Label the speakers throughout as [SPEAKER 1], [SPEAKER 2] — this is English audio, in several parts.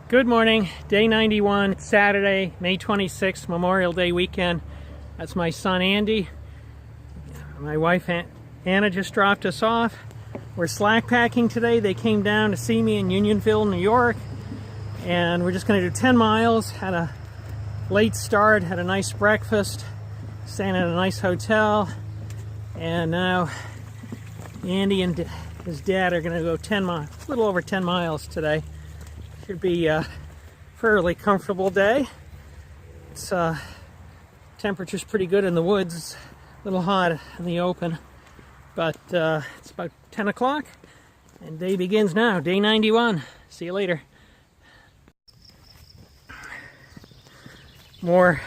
[SPEAKER 1] Good morning, day 91, Saturday, May 26th, Memorial Day weekend. That's my son Andy. My wife Anna just dropped us off. We're slack packing today. They came down to see me in Unionville, New York. And we're just going to do 10 miles. Had a late start, had a nice breakfast, staying at a nice hotel. And now Andy and his dad are going to go 10 miles, a little over 10 miles today. Should be a fairly comfortable day. It's temperature's pretty good in the woods. It's a little hot in the open, but it's about 10 o'clock and day begins now, day 91. See you later. More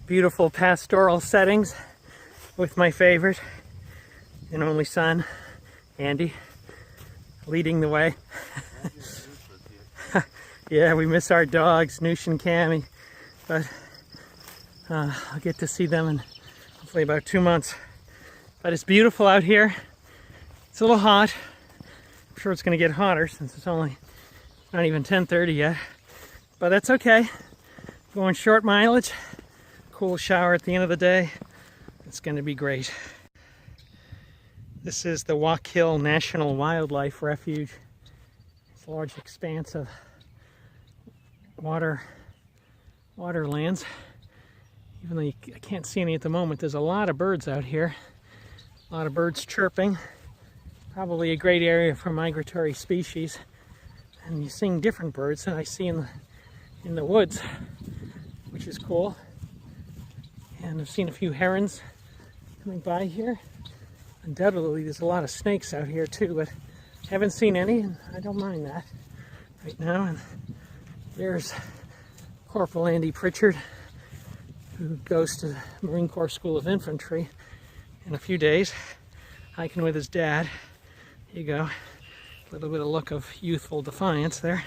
[SPEAKER 1] beautiful pastoral settings with my favorite and only son, Andy, leading the way. Yeah, we miss our dogs, Noosh and Cammy, but I'll get to see them in hopefully about 2 months. But it's beautiful out here. It's a little hot. I'm sure it's going to get hotter since it's only not even 10:30 yet, but that's okay. Going short mileage, cool shower at the end of the day. It's going to be great. This is the Walk Hill National Wildlife Refuge. It's a large expanse of waterlands. Even though I can't see any at the moment, there's a lot of birds out here. A lot of birds chirping. Probably a great area for migratory species. And you're seeing different birds than I see in the woods, which is cool. And I've seen a few herons coming by here. Undoubtedly there's a lot of snakes out here too, but I haven't seen any, and I don't mind that right now. And there's Corporal Andy Pritchard, who goes to the Marine Corps School of Infantry in a few days, hiking with his dad. Here you go. A little bit of look of youthful defiance there,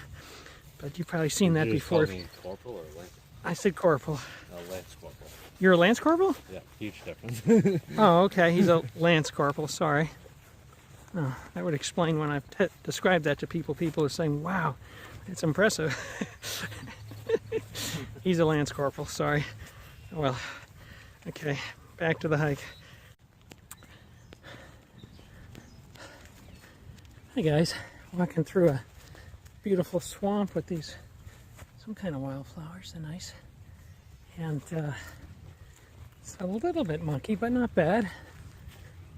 [SPEAKER 1] but you've probably seen that before.
[SPEAKER 2] Call me corporal or lance?
[SPEAKER 1] I said corporal.
[SPEAKER 2] Lance corporal.
[SPEAKER 1] You're a lance corporal?
[SPEAKER 2] Yeah, huge difference.
[SPEAKER 1] Oh, okay. He's a lance corporal. Sorry. Oh, that would explain when I've described that to people. People are saying, wow, it's impressive. He's a lance corporal. Sorry. Well, okay. Back to the hike. Hi, guys. Walking through a beautiful swamp with some kind of wildflowers. They're nice. And it's a little bit mucky, but not bad.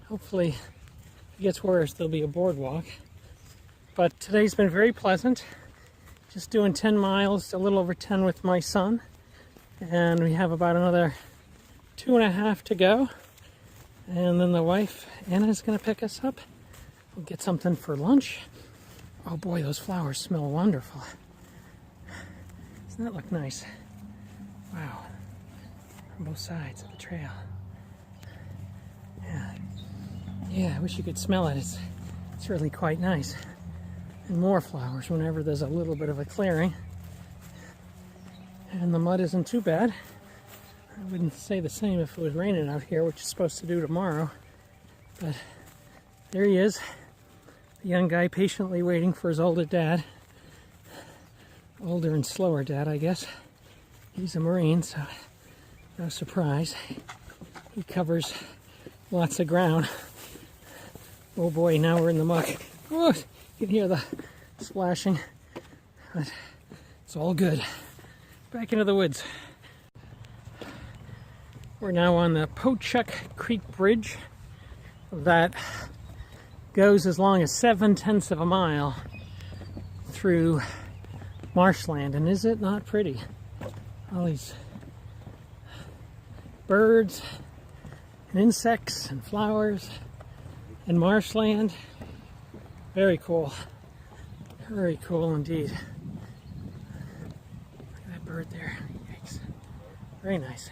[SPEAKER 1] Hopefully, if it gets worse, there'll be a boardwalk. But today's been very pleasant. Just doing 10 miles, a little over 10 with my son. And we have about another 2.5 to go. And then the wife, Anna, is going to pick us up. We'll get something for lunch. Oh boy, those flowers smell wonderful. Doesn't that look nice? Wow. On both sides of the trail. Yeah, I wish you could smell it. It's really quite nice. And more flowers whenever there's a little bit of a clearing. And the mud isn't too bad. I wouldn't say the same if it was raining out here, which it's supposed to do tomorrow. But there he is. The young guy patiently waiting for his older dad. Older and slower dad, I guess. He's a Marine, so no surprise. He covers lots of ground. Oh boy, now we're in the muck. Oh, you can hear the splashing, but it's all good. Back into the woods. We're now on the Pochuck Creek Bridge that goes as long as 7/10 of a mile through marshland. And is it not pretty? All these birds and insects and flowers and marshland. Very cool. Very cool indeed. Look at that bird there. Yikes. Very nice.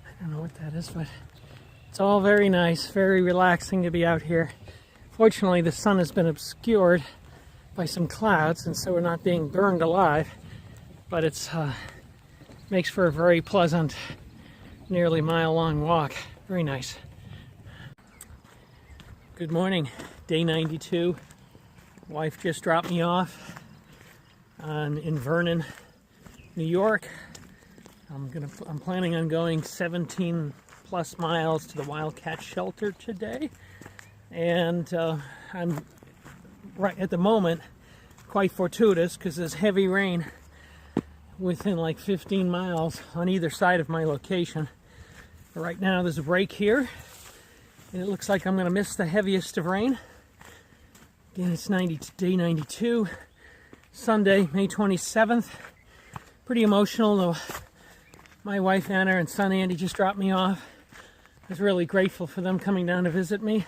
[SPEAKER 1] I don't know what that is, but it's all very nice, very relaxing to be out here. Fortunately, the sun has been obscured by some clouds, and so we're not being burned alive, but it's makes for a very pleasant, nearly mile-long walk. Very nice. Good morning, day 92. Wife just dropped me off. in Vernon, New York. I'm planning on going 17 plus miles to the Wildcat Shelter today, and I'm right at the moment quite fortuitous because there's heavy rain within like 15 miles on either side of my location. But right now there's a break here, and it looks like I'm going to miss the heaviest of rain. Again, it's day 92, Sunday, May 27th. Pretty emotional though. My wife Anna and son Andy just dropped me off. I was really grateful for them coming down to visit me.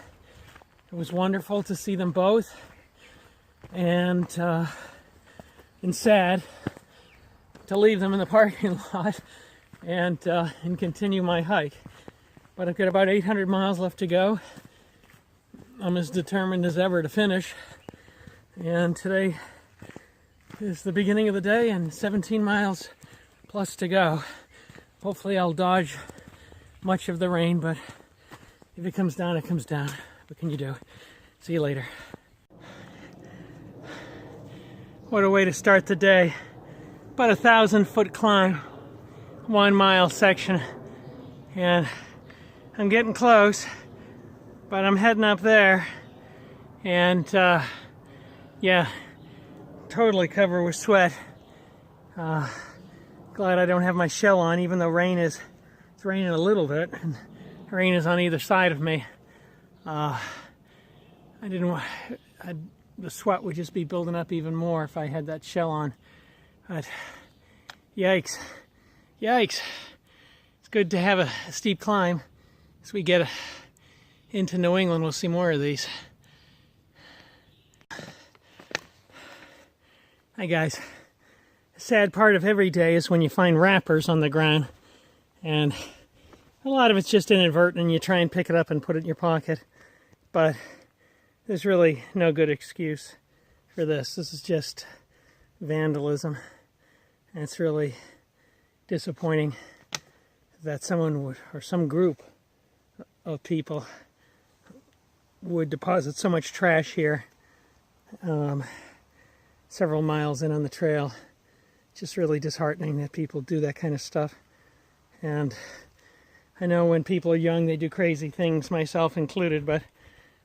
[SPEAKER 1] It was wonderful to see them both, and sad to leave them in the parking lot and continue my hike. But I've got about 800 miles left to go. I'm as determined as ever to finish, and today is the beginning of the day and 17 miles plus to go. Hopefully I'll dodge much of the rain, but if it comes down, it comes down. What can you do? See you later. What a way to start the day. About 1,000-foot climb, 1 mile section, and I'm getting close, but I'm heading up there, and yeah, totally covered with sweat. Glad I don't have my shell on, even though it's raining a little bit, and rain is on either side of me. The sweat would just be building up even more if I had that shell on. But yikes. It's good to have a steep climb. As we get into New England, we'll see more of these. Hi guys. The sad part of every day is when you find wrappers on the ground, and a lot of it's just inadvertent and you try and pick it up and put it in your pocket. But there's really no good excuse for this. This is just vandalism. And it's really disappointing that someone would, or some group of people would deposit so much trash here several miles in on the trail. It's just really disheartening that people do that kind of stuff. And I know when people are young, they do crazy things, myself included, but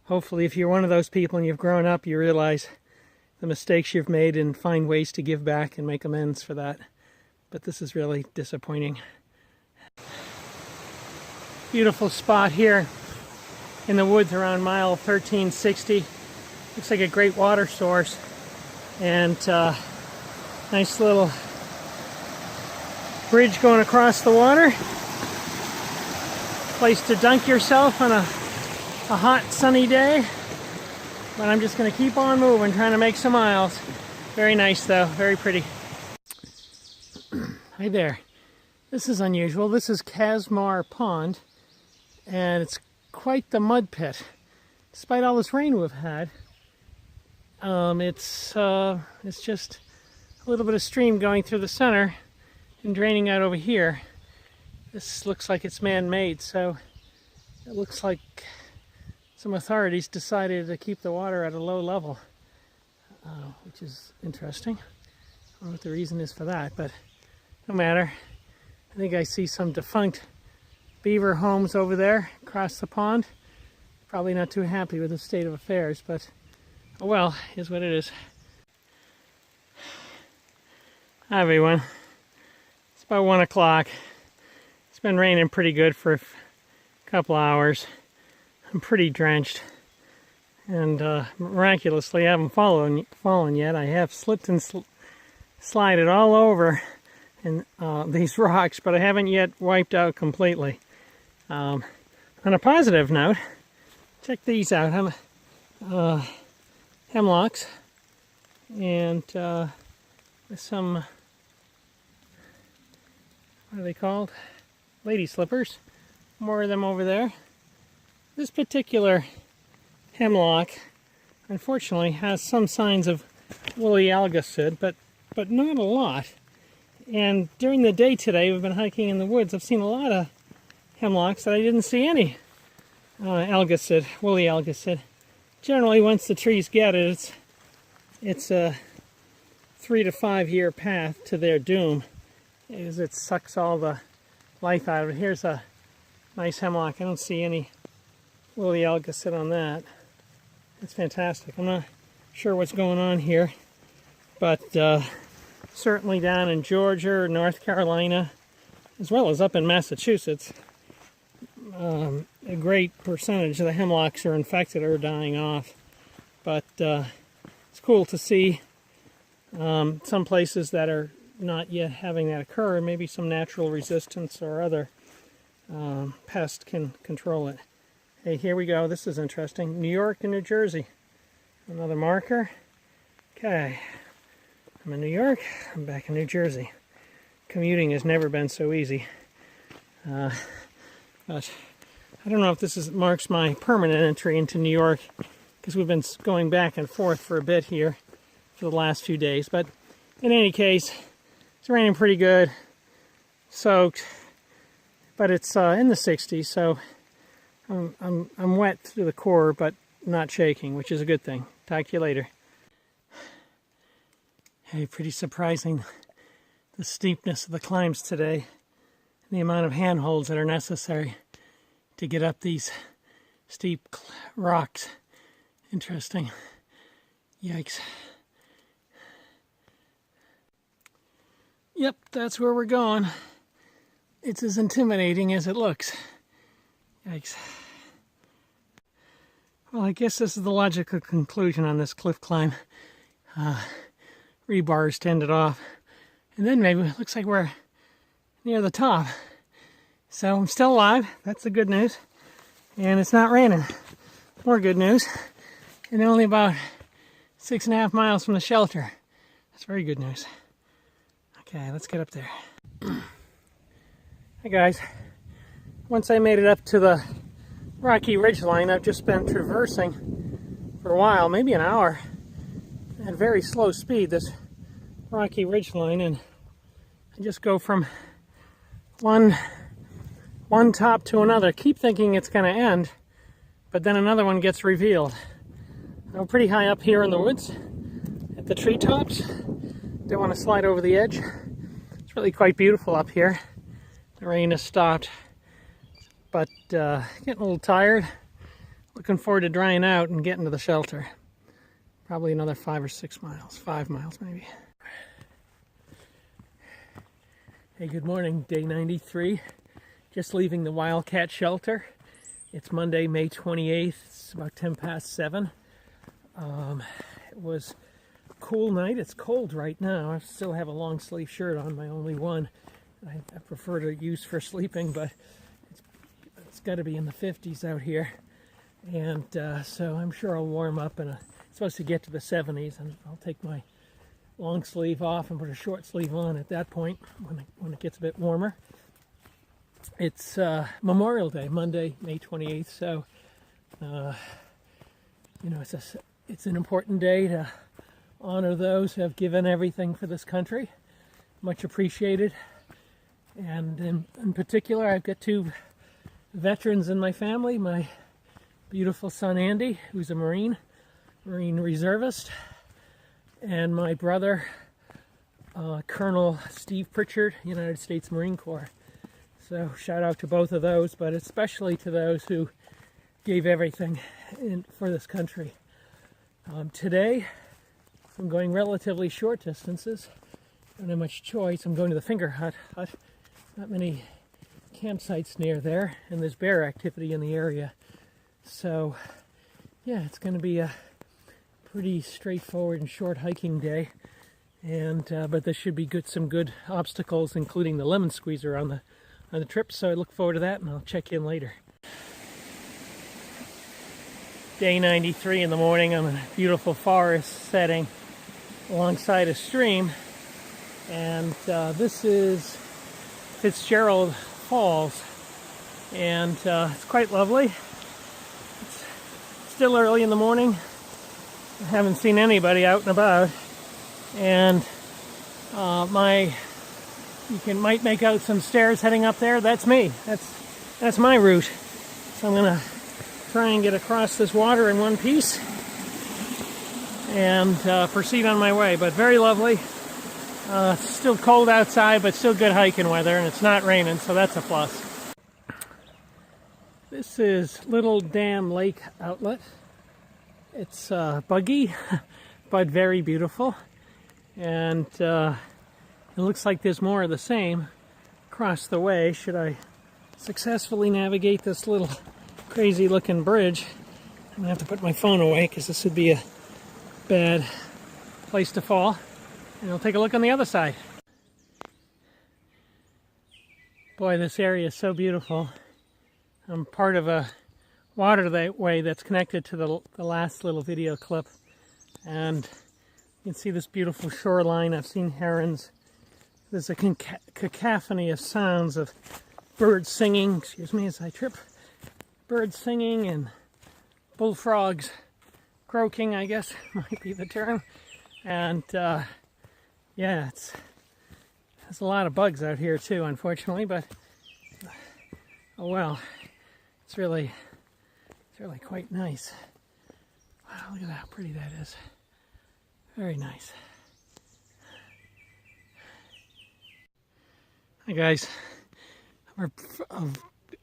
[SPEAKER 1] hopefully if you're one of those people and you've grown up, you realize the mistakes you've made and find ways to give back and make amends for that. But this is really disappointing. Beautiful spot here in the woods around mile 1360. Looks like a great water source, and nice little bridge going across the water. Place to dunk yourself on a hot sunny day. But I'm just going to keep on moving, trying to make some miles. Very nice though, very pretty. Hi there. This is unusual. This is Casmar Pond, and it's quite the mud pit. Despite all this rain we've had, it's just a little bit of stream going through the center and draining out over here. This looks like it's man-made, so it looks like some authorities decided to keep the water at a low level, which is interesting. I don't know what the reason is for that, but no matter. I think I see some defunct beaver homes over there across the pond. Probably not too happy with the state of affairs, but oh well, is what it is. Hi everyone. It's about 1 o'clock. It's been raining pretty good for a couple hours. I'm pretty drenched, and miraculously I haven't fallen yet. I have slipped and slided all over in these rocks, but I haven't yet wiped out completely. On a positive note, check these out. Hemlocks and some, what are they called? Lady slippers. More of them over there. This particular hemlock, unfortunately, has some signs of woolly algicid, but not a lot. And during the day today, we've been hiking in the woods. I've seen a lot of hemlocks that I didn't see any algicid, woolly algicid. Generally, once the trees get it, it's 3 to 5 year path to their doom, as it sucks all the life out of it. Here's a nice hemlock. I don't see any woolly alga sit on that. It's fantastic. I'm not sure what's going on here, but certainly down in Georgia or North Carolina, as well as up in Massachusetts, a great percentage of the hemlocks are infected or dying off. But it's cool to see some places that are not yet having that occur. Maybe some natural resistance or other pest can control it. Hey, here we go. This is interesting. New York and New Jersey. Another marker. Okay. I'm in New York. I'm back in New Jersey. Commuting has never been so easy. But I don't know if this marks my permanent entry into New York, because we've been going back and forth for a bit here for the last few days. But in any case, it's raining pretty good, soaked, but it's in the 60s, so I'm wet to the core, but not shaking, which is a good thing. Talk to you later. Hey, pretty surprising, the steepness of the climbs today, and the amount of handholds that are necessary to get up these steep rocks. Interesting. Yikes. Yep, that's where we're going. It's as intimidating as it looks. Yikes. Well, I guess this is the logical conclusion on this cliff climb. Rebars tended off. And then maybe it looks like we're near the top. So I'm still alive. That's the good news. And it's not raining. More good news. And only about 6.5 miles from the shelter. That's very good news. Okay, let's get up there. Hi guys. Once I made it up to the rocky ridgeline, I've just been traversing for a while, maybe an hour, at very slow speed, this rocky ridgeline, and I just go from one top to another. Keep thinking it's going to end, but then another one gets revealed. I'm pretty high up here in the woods, at the treetops. Don't want to slide over the edge. It's really quite beautiful up here. The rain has stopped, but getting a little tired. Looking forward to drying out and getting to the shelter. Probably another 5 or 6 miles, 5 miles maybe. Hey, good morning, day 93. Just leaving the Wildcat shelter. It's Monday, May 28th. It's about 10 past 7. It was a cool night. It's cold right now. I still have a long sleeve shirt on, my only one. I prefer to use for sleeping, but it's got to be in the 50s out here. And so I'm sure I'll warm up, and it's supposed to get to the 70s, and I'll take my long sleeve off and put a short sleeve on at that point when it gets a bit warmer. It's Memorial Day, Monday, May 28th, so you know, it's an important day to honor those who have given everything for this country. Much appreciated. And in particular, I've got 2 veterans in my family. My beautiful son Andy, who's a Marine reservist, and my brother Colonel Steve Pritchard, United States Marine Corps. So shout out to both of those, but especially to those who gave everything for this country. Today, I'm going relatively short distances. Don't have much choice. I'm going to the Finger Hut. Not many campsites near there, and there's bear activity in the area. So, yeah, it's going to be a pretty straightforward and short hiking day. And but there should be some good obstacles, including the lemon squeezer on the trip. So I look forward to that, and I'll check in later. Day 93 in the morning. I'm in a beautiful forest setting alongside a stream, and this is Fitzgerald Falls, and it's quite lovely. It's still early in the morning. I haven't seen anybody out and about, and you might make out some stairs heading up there. That's me. That's my route. So I'm gonna try and get across this water in one piece, and proceed on my way. But very lovely. It's still cold outside, but still good hiking weather, and it's not raining, so that's a plus. This is Little Dam Lake Outlet. It's buggy, but very beautiful. And it looks like there's more of the same across the way. Should I successfully navigate this little crazy looking bridge, I'm gonna have to put my phone away because this would be a bad place to fall. And we'll take a look on the other side. Boy, this area is so beautiful. I'm part of a waterway that's connected to the last little video clip. And you can see this beautiful shoreline. I've seen herons. There's a cacophony of sounds of birds singing, excuse me as I trip. Birds singing and bullfrogs croaking, I guess might be the term. And yeah, there's a lot of bugs out here too, unfortunately, but oh well, it's really quite nice. Wow, look at how pretty that is. Very nice. Hi guys, I've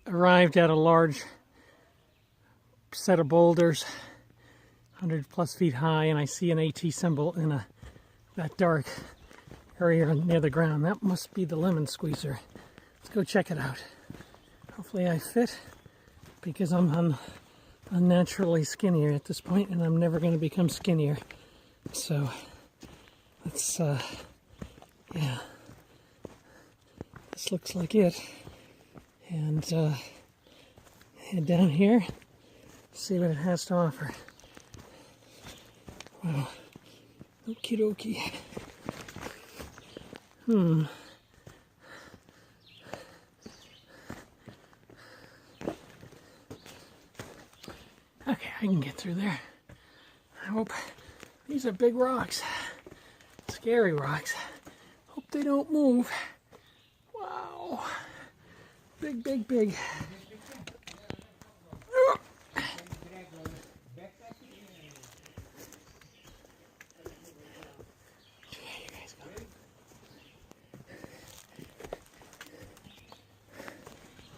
[SPEAKER 1] arrived at a large set of boulders, 100 plus feet high, and I see an AT symbol in that dark area near the ground. That must be the lemon squeezer. Let's go check it out. Hopefully I fit, because I'm unnaturally skinnier at this point, and I'm never going to become skinnier. So let's yeah, this looks like it. And head down here, see what it has to offer. Wow. Okie dokie. Okay, I can get through there. I hope. These are big rocks. Scary rocks. Hope they don't move. Wow. Big, big, big.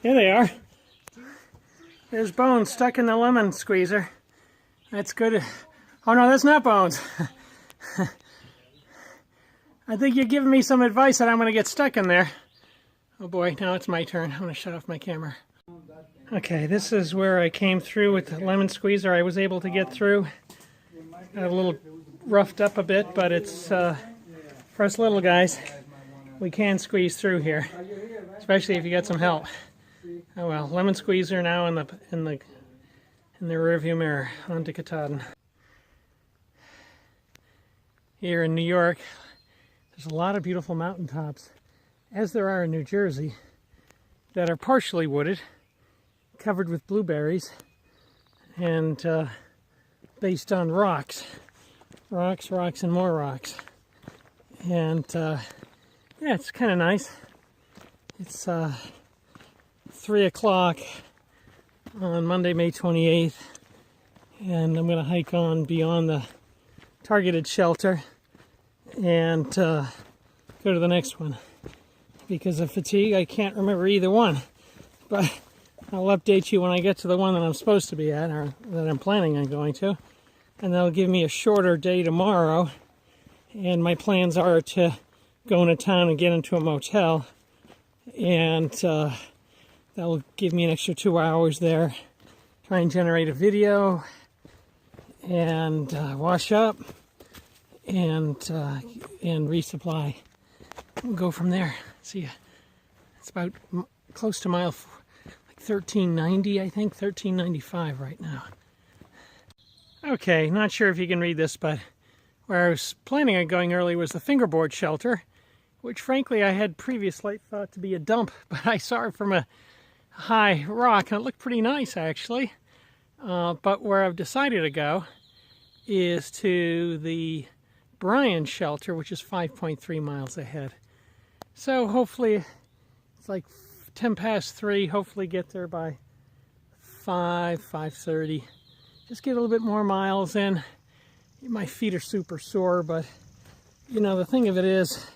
[SPEAKER 1] Here they are. There's Bones stuck in the lemon squeezer. That's good. Oh no, that's not Bones. I think you're giving me some advice that I'm going to get stuck in there. Oh boy, now it's my turn. I'm going to shut off my camera. Okay, this is where I came through with the lemon squeezer. I was able to get through. Got a little roughed up a bit, but it's for us little guys, we can squeeze through here, especially if you get some help. Oh well, lemon squeezer now in the rearview mirror onto Katahdin. Here in New York, there's a lot of beautiful mountaintops, as there are in New Jersey, that are partially wooded, covered with blueberries, and based on rocks, and more rocks. And yeah, it's kind of nice. It's 3 o'clock on Monday, May 28th, and I'm going to hike on beyond the targeted shelter and go to the next one. Because of fatigue, I can't remember either one, but I'll update you when I get to the one that I'm supposed to be at, or that I'm planning on going to, and that'll give me a shorter day tomorrow. And my plans are to go into town and get into a motel, and that'll give me an extra 2 hours there. Try and generate a video and wash up and resupply. We'll go from there. See ya. It's about close to mile like 1390, I think, 1395 right now. Okay, not sure if you can read this, but where I was planning on going early was the fingerboard shelter, which frankly I had previously thought to be a dump, but I saw it from a high rock and it looked pretty nice actually. But where I've decided to go is to the Bryan shelter, which is 5.3 miles ahead. So hopefully it's like 10 past 3, hopefully get there by 5:30. Just get a little bit more miles in my feet are super sore, but you know, the thing of it is,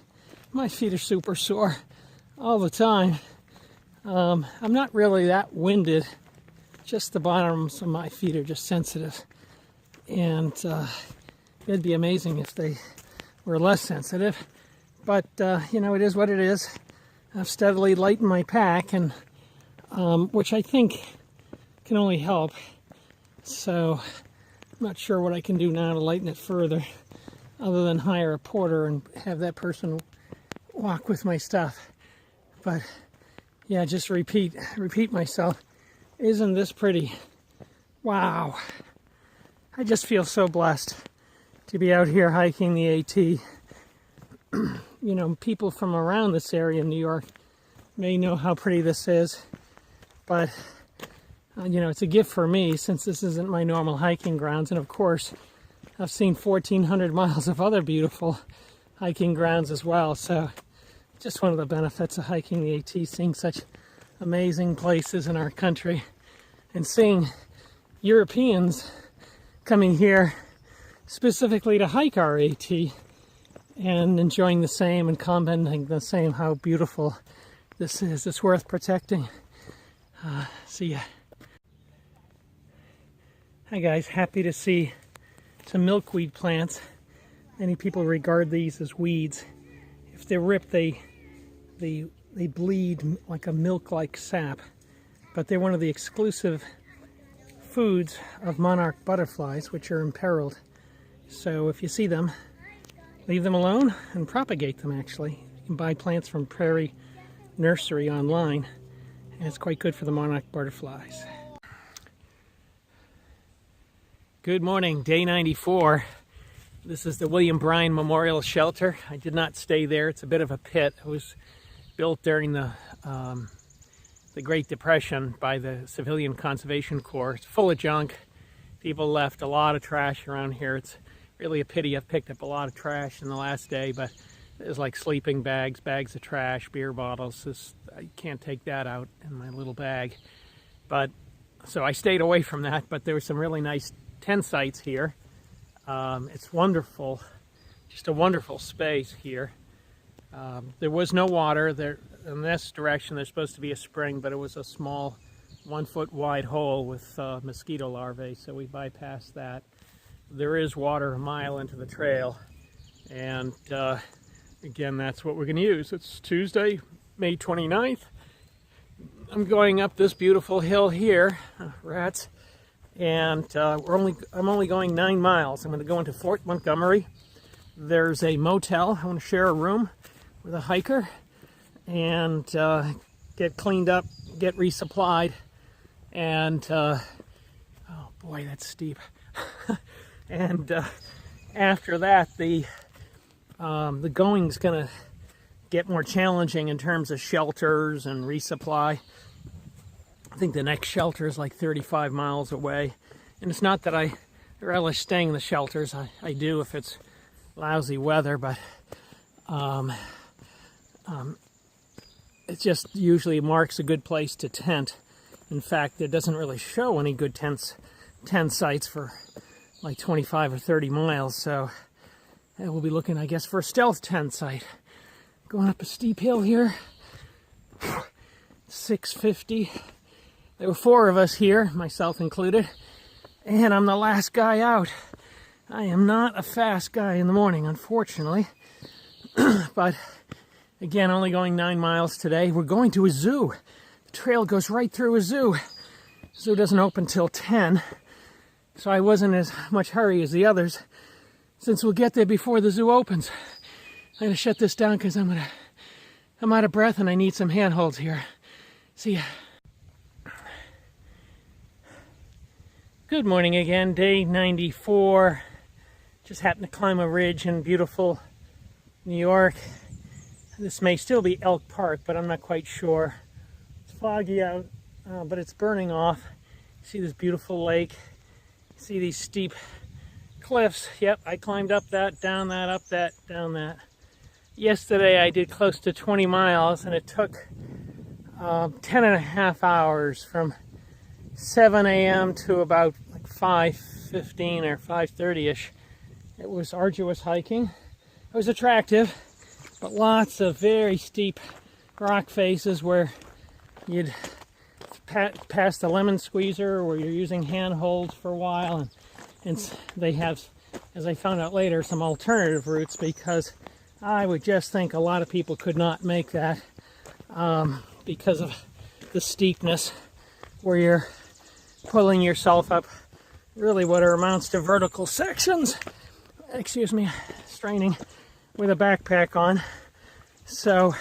[SPEAKER 1] my feet are super sore all the time. I'm not really that winded, just the bottoms of my feet are just sensitive. And it'd be amazing if they were less sensitive. But, you know, it is what it is. I've steadily lightened my pack, and which I think can only help. So I'm not sure what I can do now to lighten it further, other than hire a porter and have that person walk with my stuff. But yeah, just repeat myself. Isn't this pretty? Wow. I just feel so blessed to be out here hiking the AT. You know, people from around this area in New York may know how pretty this is, but you know, it's a gift for me since this isn't my normal hiking grounds. And of course, I've seen 1,400 miles of other beautiful hiking grounds as well. So just one of the benefits of hiking the AT, seeing such amazing places in our country and seeing Europeans coming here specifically to hike our AT and enjoying the same and commenting the same how beautiful this is. It's worth protecting. See ya. Hi guys, happy to see some milkweed plants. Many people regard these as weeds. If they're ripped, they bleed like a milk-like sap, but they're one of the exclusive foods of monarch butterflies, which are imperiled. So if you see them, leave them alone and propagate them. Actually, you can buy plants from Prairie Nursery online, and it's quite good for the monarch butterflies. Good morning, day 94. This is the William Bryan Memorial Shelter. I did not stay there. It's a bit of a pit. It was built during the Great Depression by the Civilian Conservation Corps. It's full of junk. People left a lot of trash around here. It's really a pity. I've picked up a lot of trash in the last day, but there's like sleeping bags, bags of trash, beer bottles. I can't take that out in my little bag. But so I stayed away from that, but there were some really nice tent sites here. It's wonderful, just a wonderful space here. There was no water there. In this direction there's supposed to be a spring, but it was a small 1 foot wide hole with mosquito larvae, so we bypassed that. There is water a mile into the trail, and again, that's what we're going to use. It's Tuesday, May 29th. I'm going up this beautiful hill here, rats, and I'm only going 9 miles. I'm going to go into Fort Montgomery. There's a motel. I want to share a room with a hiker and get cleaned up, get resupplied, and oh boy, that's steep. And after that, the going's going to get more challenging in terms of shelters and resupply. I think the next shelter is like 35 miles away, and it's not that I relish staying in the shelters. I do if it's lousy weather, but it just usually marks a good place to tent. In fact, it doesn't really show any good tent sites for like 25 or 30 miles, so we'll be looking, I guess, for a stealth tent site. Going up a steep hill here, 650. There were 4 of us here, myself included, and I'm the last guy out. I am not a fast guy in the morning, unfortunately, but again, only going 9 miles today. We're going to a zoo. The trail goes right through a zoo. The zoo doesn't open till 10, so I wasn't as much hurry as the others, since we'll get there before the zoo opens. I'm going to shut this down because I'm out of breath and I need some handholds here. See ya. Good morning again, day 94. Just happened to climb a ridge in beautiful New York. This may still be Elk Park, but I'm not quite sure. It's foggy out, but it's burning off. See this beautiful lake. See these steep cliffs. Yep, I climbed up that, down that, up that, down that. Yesterday I did close to 20 miles, and it took 10 and a half hours from 7 a.m. to about like 5:15 or 5:30ish. It was arduous hiking. It was attractive, but lots of very steep rock faces where you'd pass the lemon squeezer, where you're using handholds for a while, and they have, as I found out later, some alternative routes, because I would just think a lot of people could not make that because of the steepness, where you're pulling yourself up really what are amounts to vertical sections. Excuse me, straining with a backpack on. So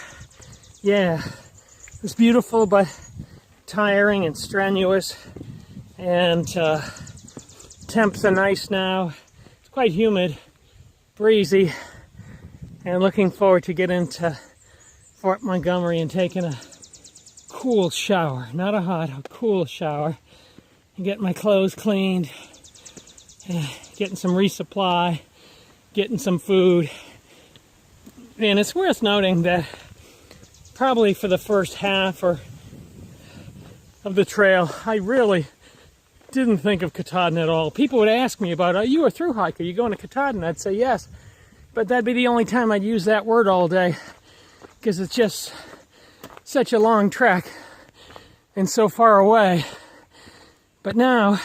[SPEAKER 1] yeah, it was beautiful but tiring and strenuous, and temps are nice now. It's quite humid, breezy, and looking forward to getting to Fort Montgomery and taking a cool shower, not a hot, a cool shower, and getting my clothes cleaned, getting some resupply, getting some food. And it's worth noting that probably for the first half of the trail, I really didn't think of Katahdin at all. People would ask me about, are you a through hiker? Are you going to Katahdin? I'd say yes. But that'd be the only time I'd use that word all day, because it's just such a long trek and so far away. But now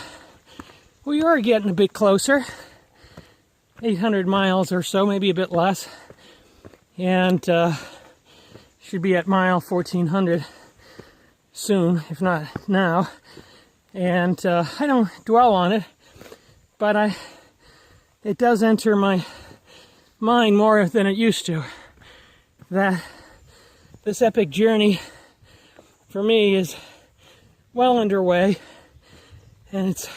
[SPEAKER 1] we are getting a bit closer, 800 miles or so, maybe a bit less, and should be at mile 1400 soon, if not now. And I don't dwell on it, but it does enter my mind more than it used to, that this epic journey for me is well underway, and it's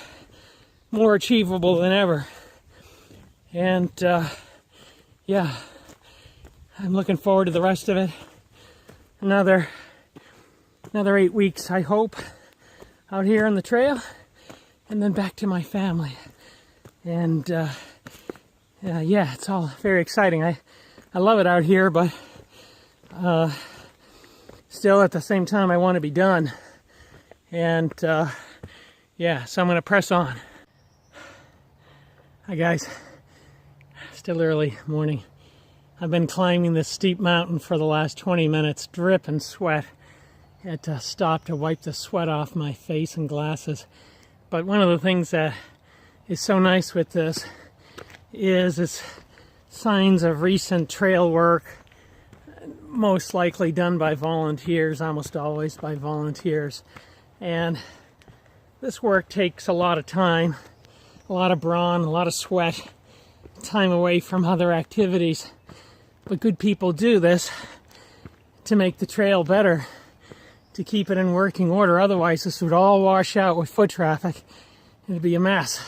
[SPEAKER 1] more achievable than ever. And yeah, I'm looking forward to the rest of it. Another 8 weeks, I hope, out here on the trail, and then back to my family. And yeah, it's all very exciting. I love it out here, but still at the same time I want to be done. And yeah, so I'm going to press on. Hi guys, still early morning. I've been climbing this steep mountain for the last 20 minutes, dripping sweat. Had to stop to wipe the sweat off my face and glasses. But one of the things that is so nice with this is its signs of recent trail work, most likely done by volunteers, almost always by volunteers. And this work takes a lot of time, a lot of brawn, a lot of sweat, time away from other activities. But good people do this to make the trail better, to keep it in working order. Otherwise, this would all wash out with foot traffic. It'd be a mess.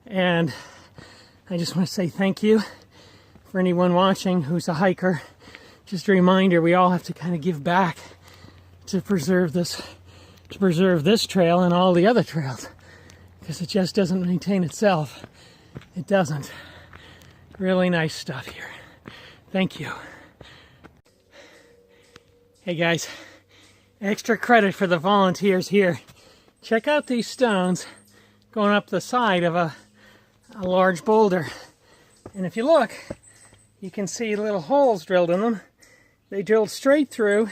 [SPEAKER 1] And I just want to say thank you for anyone watching who's a hiker. Just a reminder, we all have to kind of give back to preserve this trail and all the other trails, because it just doesn't maintain itself. It doesn't. Really nice stuff here. Thank you. Hey guys, extra credit for the volunteers here. Check out these stones going up the side of a large boulder. And if you look, you can see little holes drilled in them. They drilled straight through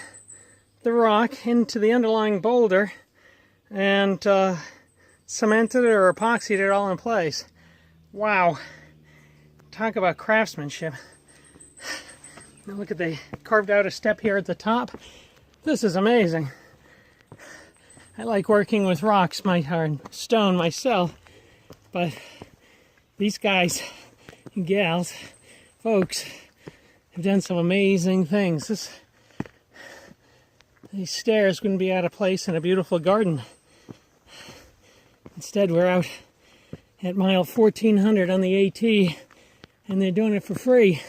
[SPEAKER 1] the rock into the underlying boulder and cemented it or epoxied it all in place. Wow. Talk about craftsmanship. Now look at, they carved out a step here at the top. This is amazing. I like working with rocks, or stone myself, but these guys and gals, folks, have done some amazing things. These stairs wouldn't be out of place in a beautiful garden. Instead, we're out at mile 1400 on the AT, and they're doing it for free.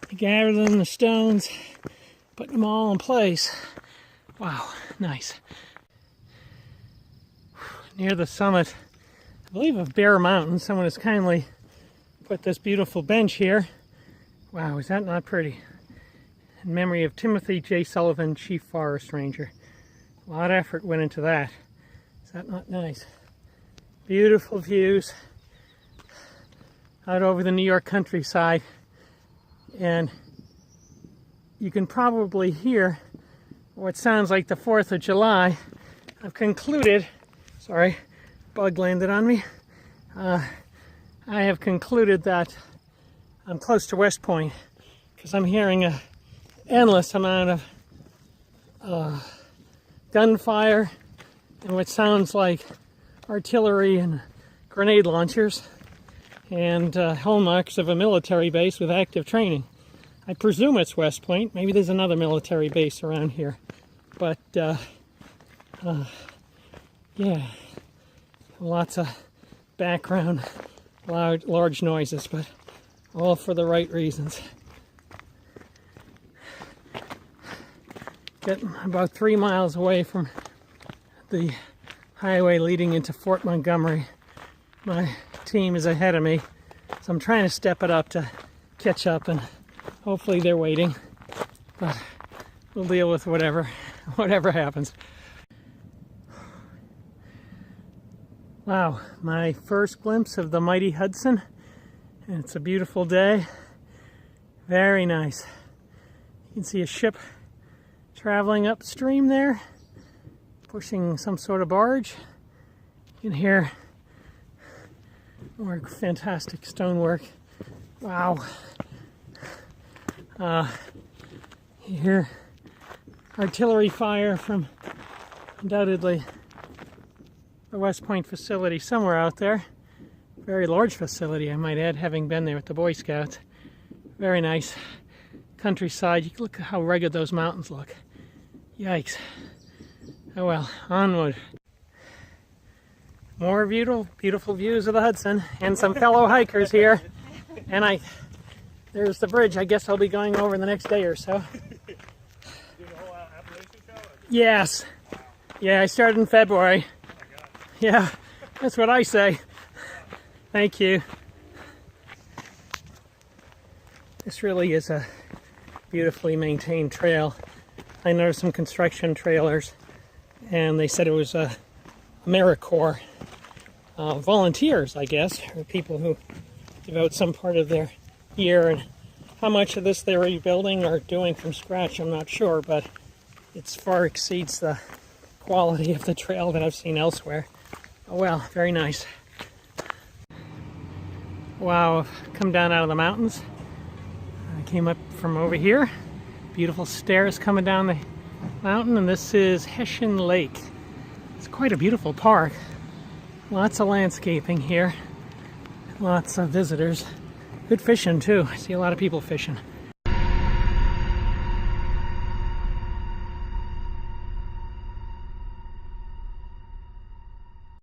[SPEAKER 1] They gathering the stones, putting them all in place. Wow, nice. Near the summit, I believe, of Bear Mountain, someone has kindly put this beautiful bench here. Wow, is that not pretty? In memory of Timothy J. Sullivan, Chief Forest Ranger. A lot of effort went into that. Is that not nice? Beautiful views out over the New York countryside, and you can probably hear what sounds like the 4th of July. I've concluded, sorry, bug landed on me. I have concluded that I'm close to West Point because I'm hearing an endless amount of gunfire and what sounds like artillery and grenade launchers and hallmarks of a military base with active training. I presume it's West Point. Maybe there's another military base around here. But, yeah, lots of background, large noises, but all for the right reasons. Getting about 3 miles away from the highway leading into Fort Montgomery. My team is ahead of me, so I'm trying to step it up to catch up, and hopefully they're waiting, but we'll deal with whatever happens. Wow, my first glimpse of the mighty Hudson, and it's a beautiful day. Very nice. You can see a ship traveling upstream there, pushing some sort of barge. You can hear more fantastic stonework. Wow. You hear artillery fire from undoubtedly the West Point facility somewhere out there. Very large facility, I might add, having been there with the Boy Scouts. Very nice countryside. You can look at how rugged those mountains look. Yikes. Oh well, onward. More beautiful views of the Hudson and some fellow hikers here. And there's the bridge. I guess I'll be going over in the next day or so.
[SPEAKER 3] Do the whole Appalachian show?
[SPEAKER 1] Yes. Yeah, I started in February.
[SPEAKER 3] Oh my God.
[SPEAKER 1] Yeah, that's what I say. Thank you. This really is a beautifully maintained trail. I noticed some construction trailers, and they said it was AmeriCorps volunteers, I guess, or people who devote some part of their year. And how much of this they're rebuilding or doing from scratch, I'm not sure, but it far exceeds the quality of the trail that I've seen elsewhere. Oh well, very nice. Wow, I've come down out of the mountains. I came up from over here. Beautiful stairs coming down the mountain, and this is Hessian Lake. It's quite a beautiful park. Lots of landscaping here. Lots of visitors. Good fishing too. I see a lot of people fishing.